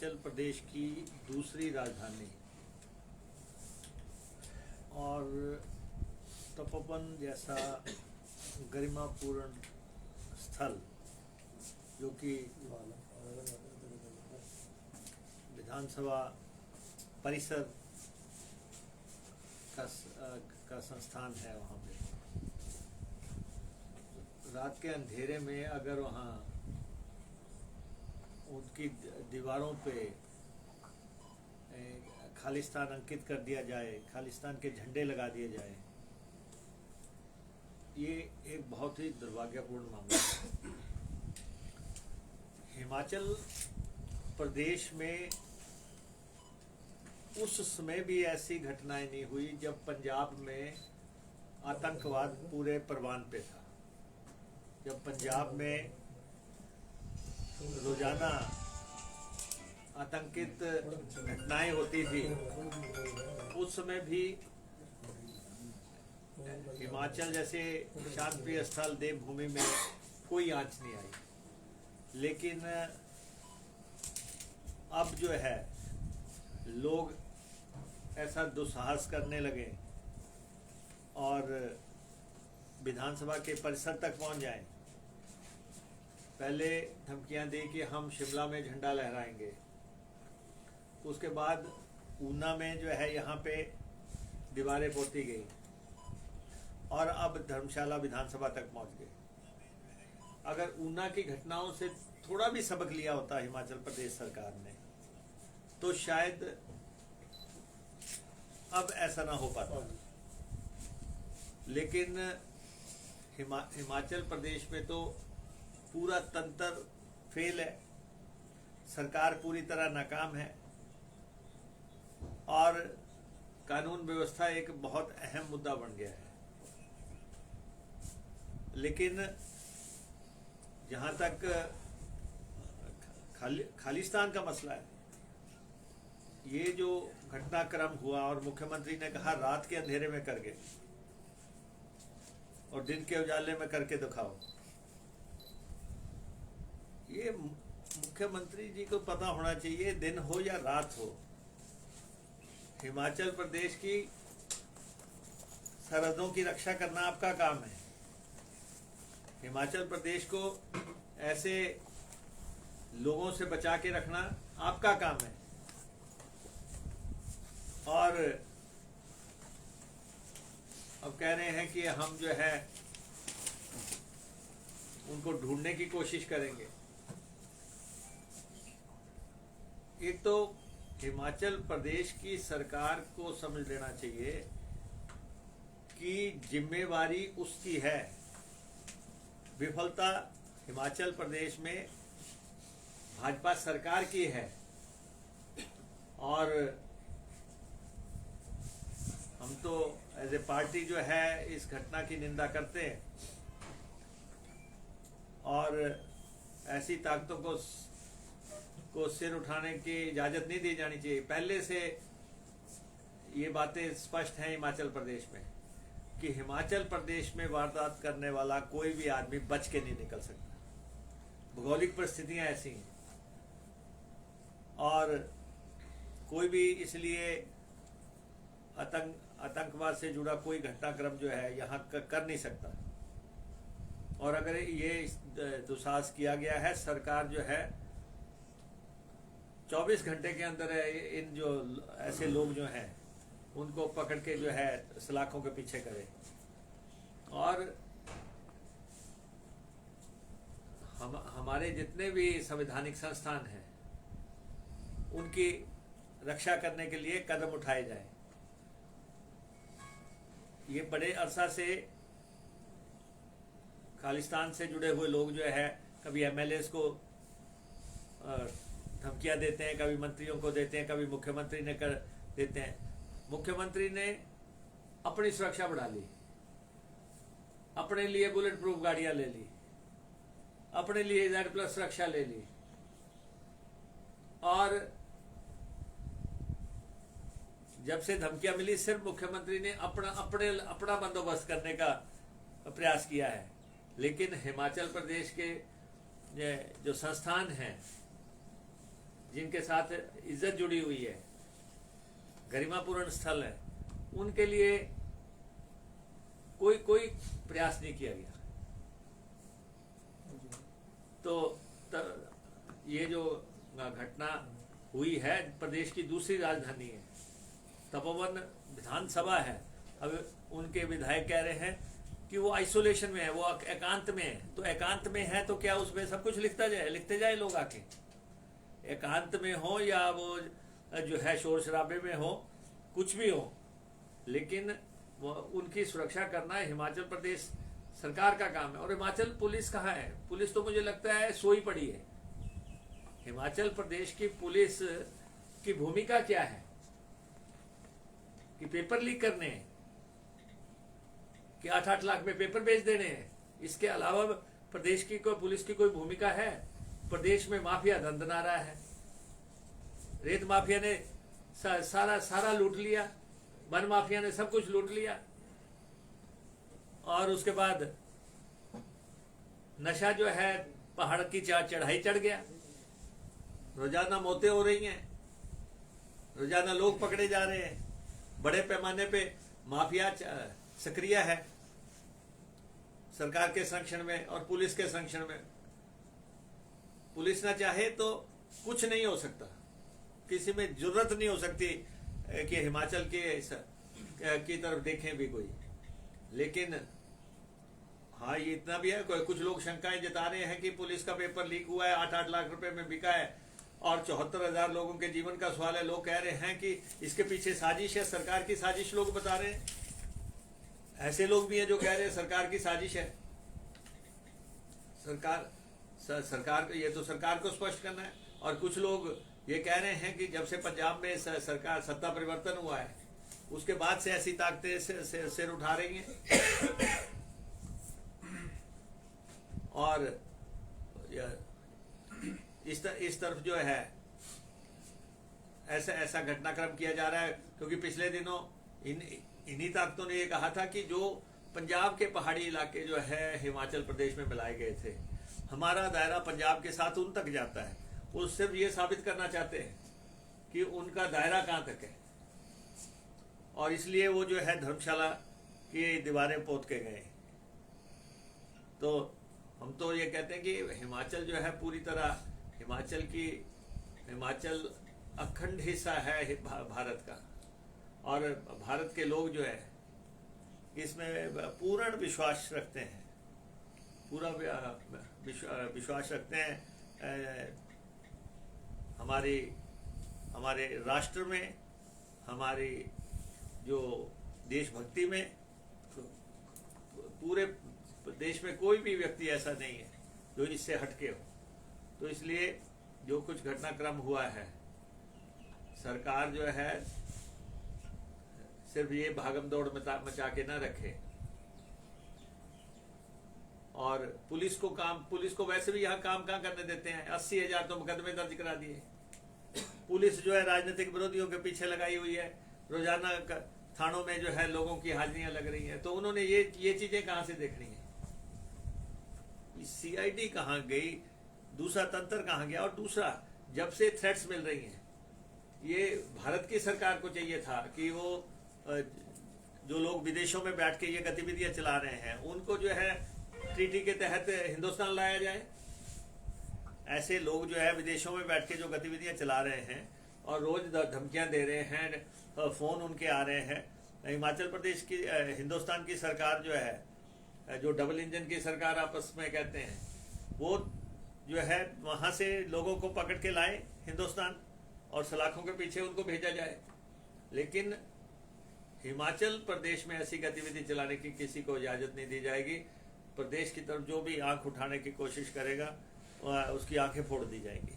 हिमाचल प्रदेश की दूसरी राजधानी और तपोवन जैसा गरिमापूर्ण स्थल जो कि विधानसभा परिसर का संस्थान है। वहाँ पे रात के अंधेरे में अगर वहाँ उनकी दीवारों पे खालिस्तान अंकित कर दिया जाए, खालिस्तान के झंडे लगा दिए जाए, ये एक बहुत ही दुर्भाग्यपूर्ण मामला है। हिमाचल प्रदेश में उस समय भी ऐसी घटनाएं नहीं हुई जब पंजाब में आतंकवाद पूरे परवान पे था। जब पंजाब में रोजाना आतंकित घटनाएं होती थी, उस समय भी हिमाचल जैसे शांतिप्रिय स्थल देवभूमि में कोई आंच नहीं आई। लेकिन अब जो है लोग ऐसा दुस्साहस करने लगे और विधानसभा के परिसर तक पहुंच जाएं। पहले धमकियां दी कि हम शिमला में झंडा लहराएंगे, उसके बाद ऊना में जो है यहाँ पे दीवारें पोती गई और अब धर्मशाला विधानसभा तक पहुंच गए। अगर ऊना की घटनाओं से थोड़ा भी सबक लिया होता हिमाचल प्रदेश सरकार ने तो शायद अब ऐसा ना हो पाता। लेकिन हिमाचल प्रदेश में तो पूरा तंत्र फेल है, सरकार पूरी तरह नाकाम है और कानून व्यवस्था एक बहुत अहम मुद्दा बन गया है। लेकिन जहां तक खालिस्तान का मसला है, ये जो घटनाक्रम हुआ और मुख्यमंत्री ने कहा रात के अंधेरे में करके और दिन के उजाले में करके दिखाओ, ये मुख्यमंत्री जी को पता होना चाहिए दिन हो या रात हो, हिमाचल प्रदेश की सरहदों की रक्षा करना आपका काम है। हिमाचल प्रदेश को ऐसे लोगों से बचा के रखना आपका काम है। और अब कह रहे हैं कि हम जो है उनको ढूंढने की कोशिश करेंगे। एक तो हिमाचल प्रदेश की सरकार को समझ लेना चाहिए कि जिम्मेवारी उसकी है। विफलता हिमाचल प्रदेश में भाजपा सरकार की है और हम तो एज ए पार्टी जो है इस घटना की निंदा करते हैं और ऐसी ताकतों को सिर उठाने की इजाजत नहीं दी जानी चाहिए। पहले से ये बातें स्पष्ट हैं हिमाचल प्रदेश में कि हिमाचल प्रदेश में वारदात करने वाला कोई भी आदमी बच के नहीं निकल सकता। भौगोलिक परिस्थितियां ऐसी हैं और कोई भी इसलिए आतंकवाद से जुड़ा कोई घटनाक्रम जो है यहाँ कर नहीं सकता। और अगर ये दुस्साहस किया गया है, सरकार जो है 24 घंटे के अंदर इन जो ऐसे लोग जो हैं उनको पकड़ के जो है सलाखों के पीछे करे। और हमारे जितने भी संवैधानिक संस्थान हैं उनकी रक्षा करने के लिए कदम उठाए जाएं। ये बड़े अरसा से खालिस्तान से जुड़े हुए लोग जो है कभी एमएलएस को धमकियां देते हैं, कभी मंत्रियों को देते हैं, कभी मुख्यमंत्री ने कर देते हैं। मुख्यमंत्री ने अपनी सुरक्षा बढ़ा ली, अपने लिए बुलेट प्रूफ गाड़ियां ले ली, अपने लिए Z+ सुरक्षा ले ली और जब से धमकियां मिली सिर्फ मुख्यमंत्री ने अपना बंदोबस्त करने का प्रयास किया है। लेकिन हिमाचल प्रदेश के जो संस्थान हैं जिनके साथ इज्जत जुड़ी हुई है, गरिमापूर्ण स्थल है, उनके लिए कोई प्रयास नहीं किया गया। तो ये जो घटना हुई है, प्रदेश की दूसरी राजधानी है, तपोवन विधानसभा है। अब उनके विधायक कह रहे हैं कि वो आइसोलेशन में है, वो एकांत में है। तो एकांत में है तो क्या उसमें सब कुछ लिखते जाए लोग आके? एकांत में हो या वो जो है शोर शराबे में हो, कुछ भी हो, लेकिन उनकी सुरक्षा करना हिमाचल प्रदेश सरकार का काम है। और हिमाचल पुलिस कहाँ है? पुलिस तो मुझे लगता है सोई पड़ी है। हिमाचल प्रदेश की पुलिस की भूमिका क्या है? कि पेपर लीक करने हैं, कि 8-8 लाख में पेपर बेच देने हैं? इसके अलावा प्रदेश की कोई पुलिस की कोई भूमिका है? प्रदेश में माफिया धंधना रहा है, रेत माफिया ने सारा लूट लिया, वन माफिया ने सब कुछ लूट लिया, और उसके बाद नशा जो है पहाड़ की चढ़ाई चढ़ गया। रोजाना मौतें हो रही हैं, रोजाना लोग पकड़े जा रहे हैं, बड़े पैमाने पे माफिया सक्रिय है सरकार के संरक्षण में और पुलिस के संरक्षण में। पुलिस ना चाहे तो कुछ नहीं हो सकता, किसी में जरूरत नहीं हो सकती कि हिमाचल की तरफ देखें भी कोई। लेकिन हाँ, ये इतना भी है, कुछ लोग शंकाएं जता रहे हैं कि पुलिस का पेपर लीक हुआ है, 8-8 लाख रुपए में बिका है और 74,000 लोगों के जीवन का सवाल है। लोग कह रहे हैं कि इसके पीछे साजिश है, सरकार की साजिश लोग बता रहे हैं। ऐसे लोग भी हैं जो कह रहे हैं सरकार की साजिश है। सरकार को, ये तो सरकार को स्पष्ट करना है। और कुछ लोग ये कह रहे हैं कि जब से पंजाब में सरकार सत्ता परिवर्तन हुआ है, उसके बाद से ऐसी ताकतें सिर उठा रही हैं। और इस तरफ जो है ऐसा घटनाक्रम किया जा रहा है, क्योंकि पिछले दिनों इन्हीं ताकतों ने ये कहा था कि जो पंजाब के पहाड़ी इलाके जो है हिमाचल प्रदेश में मिलाए गए थे, हमारा दायरा पंजाब के साथ उन तक जाता है। वो सिर्फ ये साबित करना चाहते हैं कि उनका दायरा कहाँ तक है, और इसलिए वो जो है धर्मशाला की दीवारें पोत के गए। तो हम तो ये कहते हैं कि हिमाचल जो है पूरी तरह हिमाचल अखंड हिस्सा है भारत का, और भारत के लोग जो है इसमें पूर्ण विश्वास रखते हैं, पूरा विश्वास रखते हैं हमारे राष्ट्र में, हमारी जो देशभक्ति में। पूरे देश में कोई भी व्यक्ति ऐसा नहीं है जो इससे हटके हो। तो इसलिए जो कुछ घटनाक्रम हुआ है, सरकार जो है सिर्फ ये भागम दौड़ मचा के ना रखे। और पुलिस को वैसे भी यहाँ काम कहाँ करने देते हैं? 80,000 तो मुकदमे दर्ज करा दिए। पुलिस जो है राजनीतिक विरोधियों के पीछे लगाई हुई है, रोजाना थानों में जो है लोगों की हाजिरियां लग रही हैं। तो उन्होंने ये चीजें कहाँ से देखनी है? सीआईडी कहाँ गई, दूसरा तंत्र कहाँ गया? और दूसरा, जब से थ्रेट्स मिल रही हैं, ये भारत की सरकार को चाहिए था कि वो जो लोग विदेशों में बैठ के ये गतिविधियां चला रहे हैं, उनको जो है ट्रीटी के तहत हिंदुस्तान लाया जाए। ऐसे लोग जो है विदेशों में बैठ के जो गतिविधियां चला रहे हैं और रोज धमकियां दे रहे हैं, फोन उनके आ रहे हैं। हिमाचल प्रदेश की, हिंदुस्तान की सरकार जो है, जो डबल इंजन की सरकार आपस में कहते हैं, वो जो है वहां से लोगों को पकड़ के लाए हिंदुस्तान और सलाखों के पीछे उनको भेजा जाए। लेकिन हिमाचल प्रदेश में ऐसी गतिविधि चलाने की किसी को इजाजत नहीं दी जाएगी। प्रदेश की तरफ जो भी आंख उठाने की कोशिश करेगा उसकी आंखें फोड़ दी जाएंगी।